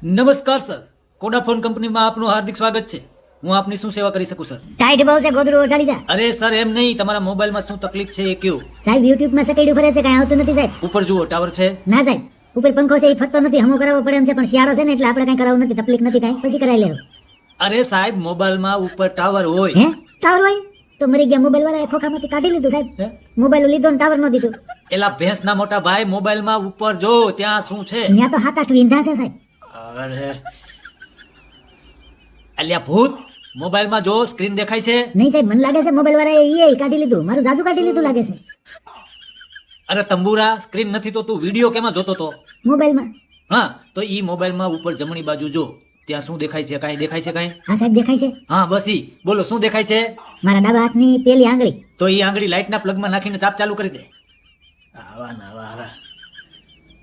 નમસ્કાર સર, કોડાફોન કંપનીમાં આપનું હાર્દિક સ્વાગત છે. હું આપની શું સેવા કરી શકું સર? ટાઈટ બહુ છે, ગોદડું ઓઢાડી જા. અરે સર એમ નહીં, તમારા મોબાઈલમાં શું તકલીફ છે એ કયો. સાહેબ યુટ્યુબ માં સકેડ્યું ફરે છે, કઈ આવતું નથી સાહેબ. ઉપર જુઓ, ટાવર છે? ના સાહેબ, ઉપર પંખો છે એ ફરતો નથી, હમો કરાવવો પડે એમ છે, પણ શિયાળો છે ને એટલે આપણે કઈ કરાવવું નથી, તકલીફ નથી કઈ, પછી કરાવી લેવું. અરે સાહેબ, મોબાઈલમાં ઉપર ટાવર હોય. હે ટાવર હોય તો મરી ગયા મોબાઈલ વાળા ખોખામાંથી કાઢી લીધું સાહેબ. હે? મોબાઈલ લીધો ને ટાવર નો દીધું. એલા ભેંસના મોટા ભાઈ, મોબાઈલમાં ઉપર જો, ત્યાં શું છે? ત્યાં તો 7-8 વિંધા છે સાહેબ. અરે અલ્યા ભૂત, મોબાઈલમાં જો સ્ક્રીન દેખાય છે? નહીં સાહેબ, મને લાગે છે મોબાઈલ વાળા એ કાઢી લીધું, મારું જાજુ કાઢી લીધું લાગે છે. અરે તંબુરા, સ્ક્રીન નથી તો તું વિડીયો કેમાં જોતો તો? મોબાઈલમાં. હા, તો ઈ મોબાઈલમાં ઉપર જમણી બાજુ જો, ત્યાં શું દેખાય છે? કાંઈ દેખાય છે કાંઈ? હા સાહેબ દેખાય છે. હા બસ ઈ બોલો, શું દેખાય છે? મારા ડાબા હાથની પેલી આંગળી. તો ઈ આંગળી લાઈટના પ્લગમાં નાખીને ચાપ ચાલુ કરી દે. આવા ના આવા.